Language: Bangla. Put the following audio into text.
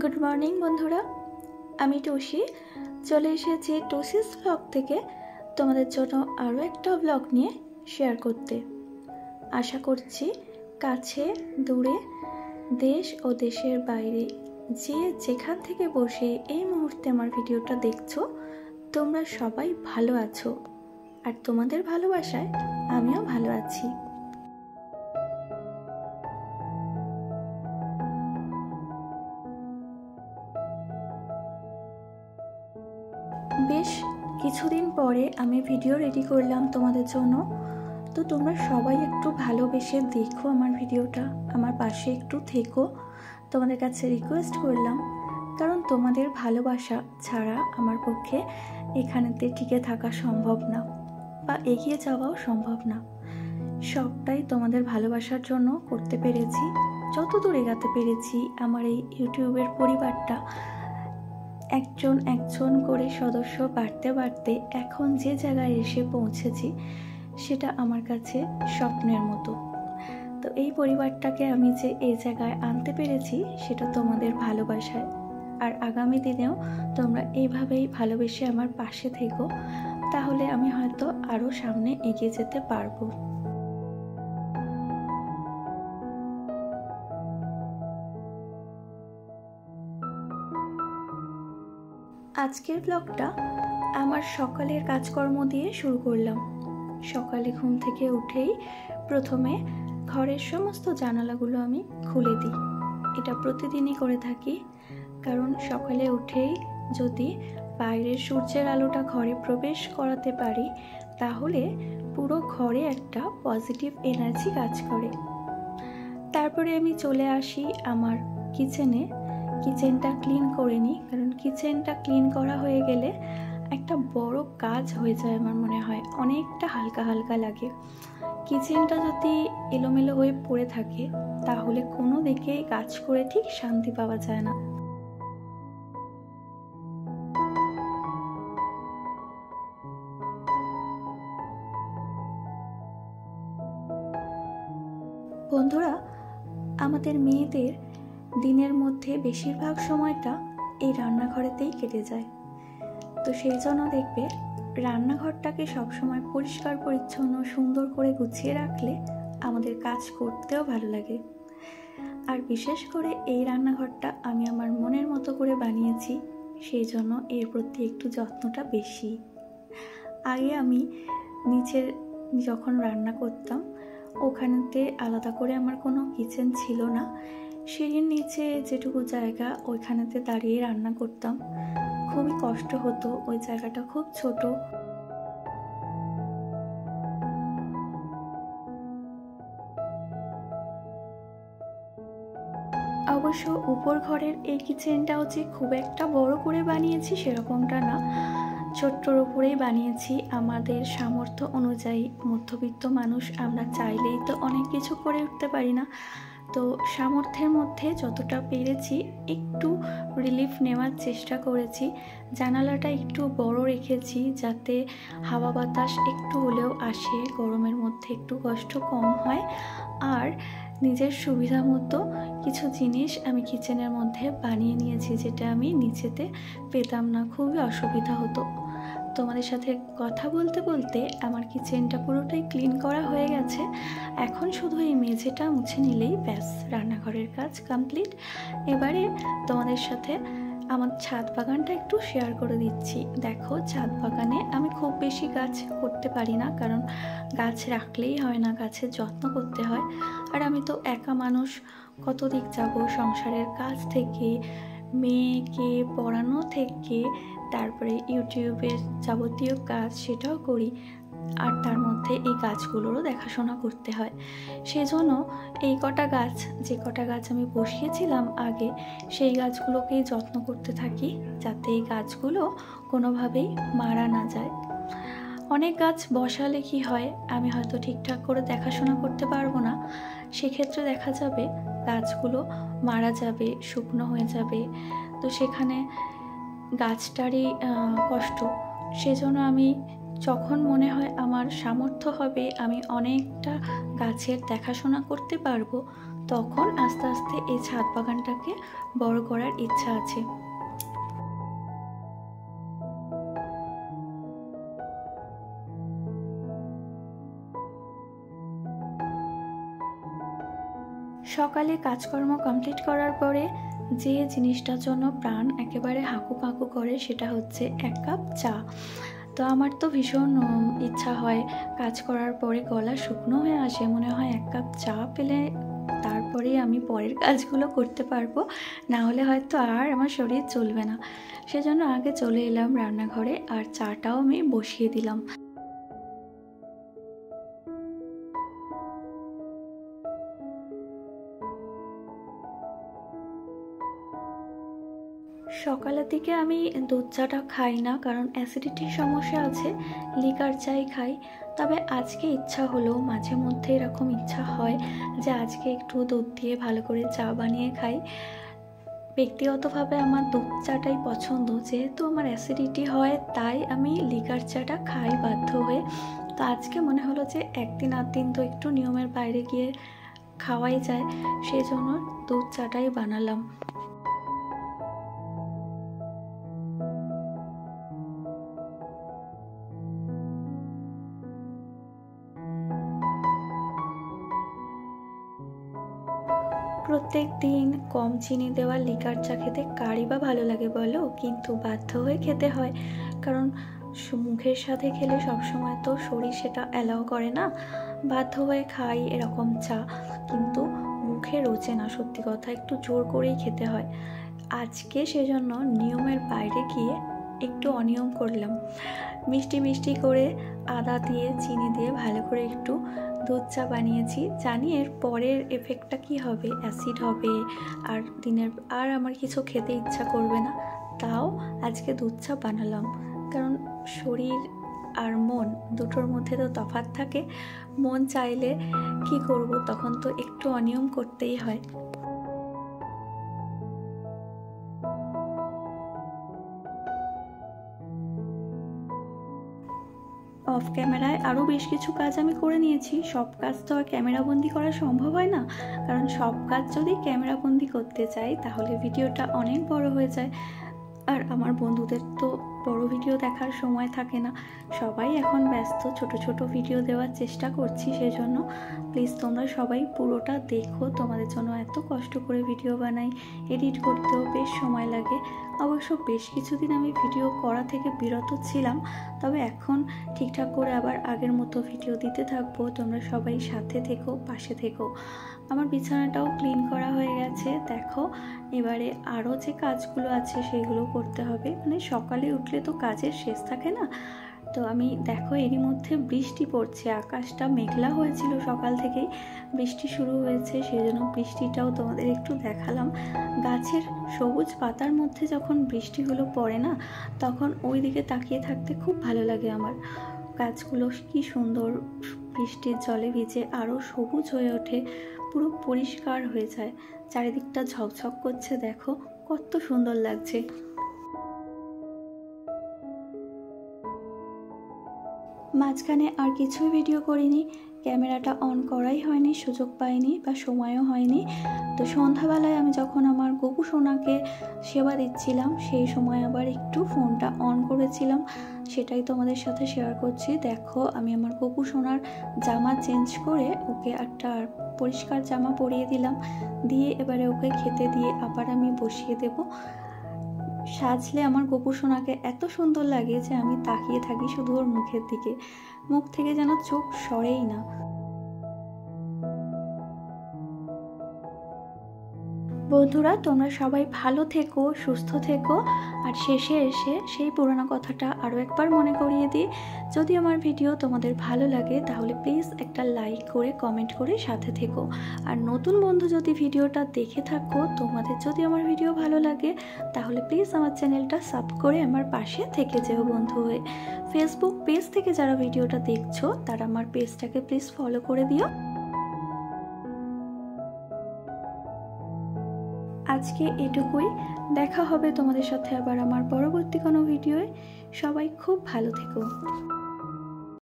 গুড মর্নিং বন্ধুরা, আমি টুসি চলে এসেছি টুসিস ব্লগ থেকে তোমাদের জন্য আরও একটা ব্লগ নিয়ে শেয়ার করতে। আশা করছি কাছে দূরে দেশ ও দেশের বাইরে যে যেখান থেকে বসে এই মুহূর্তে আমার ভিডিওটা দেখছো তোমরা সবাই ভালো আছো, আর তোমাদের ভালোবাসায় আমিও ভালো আছি। বেশ কিছুদিন পরে আমি ভিডিও রেডি করলাম তোমাদের জন্য, তো তোমরা সবাই একটু ভালোবেসে দেখো আমার ভিডিওটা, আমার পাশে একটু থেকো, তোমাদের কাছে রিকোয়েস্ট করলাম। কারণ তোমাদের ভালোবাসা ছাড়া আমার পক্ষে এখানেতে টিকে থাকা সম্ভব না বা এগিয়ে যাওয়াও সম্ভব না। সবটাই তোমাদের ভালোবাসার জন্য করতে পেরেছি, যতদূর এগাতে পেরেছি। আমার এই ইউটিউবের পরিবারটা একজন একজন করে সদস্য বাড়তে বাড়তে এখন যে জায়গায় এসে পৌঁছেছি সেটা আমার কাছে স্বপ্নের মতো। তো এই পরিবারটাকে আমি যে এই জায়গায় আনতে পেরেছি সেটা তোমাদের ভালোবাসায়, আর আগামী দিনেও তোমরা এইভাবেই ভালোবেসে আমার পাশে থেকো, তাহলে আমি হয়তো আরও সামনে এগিয়ে যেতে পারবো। আজকের ব্লগটা আমার সকালের কাজকর্ম দিয়ে শুরু করলাম। সকালে ঘুম থেকে উঠেই প্রথমে ঘরের সমস্ত জানালাগুলো আমি খুলে দিই। এটা প্রতিদিনই করে থাকি, কারণ সকালে উঠেই যদি বাইরের সূর্যের আলোটা ঘরে প্রবেশ করাতে পারি তাহলে পুরো ঘরে একটা পজিটিভ এনার্জি কাজ করে। তারপরে আমি চলে আসি আমার কিচেনটা ক্লিন করে নিই, কারণ কিচেনটা ক্লিন করা হয়ে গেলে একটা বড় কাজ হয়ে যায়। আমার মনে হয় অনেকটা হালকা হালকা লাগে। কিচেনটা যদি এলোমেলো হয়ে পড়ে থাকে তাহলে কোনো দিকে কাজ করে ঠিক শান্তি পাওয়া যায় না। বন্ধুরা, আমাদের মেয়েদের দিনের মধ্যে বেশিরভাগ সময়টা এই রান্নাঘরেতেই কেটে যায়। তো সেই জন্য দেখবে রান্নাঘরটাকে সবসময় পরিষ্কার পরিচ্ছন্ন সুন্দর করে গুছিয়ে রাখলে আমাদের কাজ করতেও ভালো লাগে। আর বিশেষ করে এই রান্নাঘরটা আমি আমার মনের মতো করে বানিয়েছি, সেই জন্য এর প্রতি একটু যত্নটা বেশি। আগে আমি নিচের যখন রান্না করতাম ওখানেতে আলাদা করে আমার কোনো কিচেন ছিল না। সিঁড়ির নিচে যেটুকু জায়গা ওইখানেতে দাঁড়িয়ে রান্না করতাম, খুবই কষ্ট হতো, ওই জায়গাটা খুব ছোট। অবশ্য উপর ঘরের এই কিচেনটাও যে খুব একটা বড় করে বানিয়েছি সেরকমটা না, ছোট্টর উপরেই বানিয়েছি। আমাদের সামর্থ্য অনুযায়ী মধ্যবিত্ত মানুষ আমরা চাইলেই তো অনেক কিছু করে উঠতে পারি না, তো সামর্থ্যের মধ্যে যতটা পেরেছি একটু রিলিফ নেওয়ার চেষ্টা করেছি। জানালাটা একটু বড় রেখেছি যাতে হাওয়া বাতাস একটু হলেও আসে, গরমের মধ্যে একটু কষ্ট কম হয়। আর নিজের সুবিধা মতো কিছু জিনিস আমি কিচেনের মধ্যে বানিয়ে নিয়েছি যেটা আমি নিচেতে পেতাম না, খুবই অসুবিধা হতো। তোমাদের সাথে কথা বলতে বলতে আমার কিচেনটা পুরোটাই ক্লিন করা হয়ে গেছে। এখন শুধু এই মেঝেটা মুছে নিলেই ব্যাস রান্নাঘরের কাজ কমপ্লিট। এবারে তোমাদের সাথে আমার ছাদ বাগানটা একটু শেয়ার করে দিচ্ছি। দেখো, ছাদ বাগানে আমি খুব বেশি গাছ করতে পারি না, কারণ গাছ রাখলেই হয় না, গাছের যত্ন করতে হয়। আর আমি তো একা মানুষ, কত দিক যাব, সংসারের কাজ থেকে মেয়েকে পড়ানো থেকে তারপরে ইউটিউবের যাবতীয় কাজ সেটাও করি, আর তার মধ্যে এই গাছগুলোরও দেখাশোনা করতে হয়। সেজন্য এই যে কটা গাছ আমি বসিয়েছিলাম আগে, সেই গাছগুলোকেই যত্ন করতে থাকি যাতে এই গাছগুলো কোনোভাবেই মারা না যায়। অনেক গাছ বসালে কি হয়, আমি হয়তো ঠিকঠাক করে দেখাশোনা করতে পারবো না, সেক্ষেত্রে দেখা যাবে গাছগুলো মারা যাবে, শুকনো হয়ে যাবে, তো সেখানে গাছটারই কষ্ট। সেজন্য আমি যখন মনে হয় আমার সামর্থ্য হবে আমি অনেকটা গাছের দেখাশোনা করতে পারবো, তখন আস্তে আস্তে এই ছাদ বাগানটাকে বড় করার ইচ্ছা আছে। সকালে কাজকর্ম কমপ্লিট করার পরে যে জিনিসটার জন্য প্রাণ একেবারে হাঁকুপাঁকু করে সেটা হচ্ছে 1 কাপ চা। তো আমার তো ভীষণ ইচ্ছা হয়, কাজ করার পরে গলা শুকনো হয়ে আসে, মনে হয় 1 কাপ চা পেলে তারপরেই আমি পরের কাজগুলো করতে পারবো, না হলে হয়তো আর আমার শরীর চলবে না। সেজন্য আগে চলে এলাম রান্নাঘরে আর চাটাও আমি বসিয়ে দিলাম। সকালের দিকে আমি দুধ চাটা খাই না, কারণ অ্যাসিডিটির সমস্যা আছে, লিকার চাই খাই। তবে আজকে ইচ্ছা হলো, মাঝে মধ্যে এরকম ইচ্ছা হয় যে আজকে একটু দুধ দিয়ে ভালো করে চা বানিয়ে খাই। ব্যক্তিগতভাবে আমার দুধ চাটাই পছন্দ, যেহেতু আমার অ্যাসিডিটি হয় তাই আমি লিকার চাটা খাই বাধ্য হয়ে। তো আজকে মনে হলো যে একদিন আধ দিন তো একটু নিয়মের বাইরে গিয়ে খাওয়াই যায়, সেই জন্য দুধ চাটাই বানালাম। প্রত্যেক দিন কম চিনি দেওয়া লিকার চা খেতে কারই বা ভালো লাগে বলো, কিন্তু বাধ্য হয়ে খেতে হয়, কারণ মুখের সাথে খেলে সবসময় তো শরীর সেটা অ্যালাউ করে না। বাধ্য হয়ে খাই এরকম চা, কিন্তু মুখে রোচে না, সত্যি কথা, একটু জোর করেই খেতে হয়। আজকে সেজন্য নিয়মের বাইরে গিয়ে একটু অনিয়ম করলাম, মিষ্টি মিষ্টি করে আদা দিয়ে চিনি দিয়ে ভালো করে একটু দুধ চা বানিয়েছি। জানি এর পরের এফেক্টটা কি হবে, অ্যাসিড হবে আর আমার কিছু খেতে ইচ্ছা করবে না, তাও আজকে দুধ চা বানালাম। কারণ শরীর আর মন দুটোর মধ্যে তো তফাৎ থাকে, মন চাইলে কি করব, তখন তো একটু অনিয়ম করতেই হয়। অফ ক্যামেরায় আরও বেশ কিছু কাজ আমি করে নিয়েছি। সব কাজ তো আর ক্যামেরাবন্দি করা সম্ভব হয় না, কারণ সব কাজ যদি ক্যামেরাবন্দি করতে চাই তাহলে ভিডিওটা অনেক বড় হয়ে যায়, আর আমার বন্ধুদের তো বড় ভিডিও দেখার সময় থাকে না, সবাই এখন ব্যস্ত, ছোট ছোট ভিডিও দেওয়ার চেষ্টা করছি। সেজন্য প্লিজ তোমরা সবাই পুরোটা দেখো, তোমাদের জন্য এত কষ্ট করে ভিডিও বানাই, এডিট করতেও বেশ সময় লাগে। অবশ্য বেশ কিছুদিন আমি ভিডিও করা থেকে বিরত ছিলাম, তবে এখন ঠিকঠাক করে আবার আগের মতো ভিডিও দিতে থাকবো। তোমরা সবাই সাথে থেকো, পাশে থেকো। আমার বিছানাটাও ক্লিন করা হয়ে গেছে, দেখো। এবারে আরও যে কাজগুলো আছে সেগুলো করতে হবে, মানে সকালে উঠলে তো কাজের শেষ থাকে না। তো আমি দেখো এরই মধ্যে বৃষ্টি পড়ছে, আকাশটা মেঘলা হয়েছিল সকাল থেকেই, বৃষ্টি শুরু হয়েছে, সেই জন্য বৃষ্টিটাও তোমাদের একটু দেখালাম। গাছের সবুজ পাতার মধ্যে যখন বৃষ্টিগুলো পড়ে না, তখন ওই দিকে তাকিয়ে থাকতে খুব ভালো লাগে আমার। গাছগুলো কি সুন্দর বৃষ্টির জলে ভিজে আরও সবুজ হয়ে ওঠে, পুরো পরিষ্কার হয়ে যায়, চারিদিকটা ঝকঝক করছে, দেখো কত সুন্দর লাগছে। মাঝখানে আর কিছুই ভিডিও করিনি, ক্যামেরাটা অন করাই হয়নি, সুযোগ পাইনি বা সময়ও হয়নি। তো সন্ধ্যাবেলায় আমি যখন আমার গপু সোনাকে সেবা দিচ্ছিলাম, সেই সময় আবার একটু ফোনটা অন করেছিলাম, সেটাই তোমাদের সাথে শেয়ার করছি। দেখো আমি আমার গপু সোনার জামা চেঞ্জ করে ওকে একটা পরিষ্কার জামা পরিয়ে দিলাম, দিয়ে এবারে ওকে খেতে দিয়ে আবার আমি বসিয়ে দেব। সাজলে আমার গপু সোনাকে এত সুন্দর লাগে যে আমি তাকিয়ে থাকি শুধু ওর মুখের দিকে, মুখ থেকে যেন চোখ সরেই না। বন্ধুরা তোমরা সবাই ভালো থেকো, সুস্থ থেকো। আর শেষে এসে সেই পুরোনো কথাটা আরও একবার মনে করিয়ে দিই, যদি আমার ভিডিও তোমাদের ভালো লাগে তাহলে প্লিজ একটা লাইক করে কমেন্ট করে সাথে থেকো। আর নতুন বন্ধু যদি ভিডিওটা দেখে থাকো, তোমাদের যদি আমার ভিডিও ভালো লাগে তাহলে প্লিজ আমার চ্যানেলটা সাব করে আমার পাশে থেকে যেও বন্ধু হয়ে। ফেসবুক পেজ থেকে যারা ভিডিওটা দেখছো তারা আমার পেজটাকে প্লিজ ফলো করে দিও। আজকে এটুকুই, দেখা হবে তোমাদের সাথে আবার আমার পরবর্তী কোনো ভিডিওয়ে। সবাই খুব ভালো থেকো।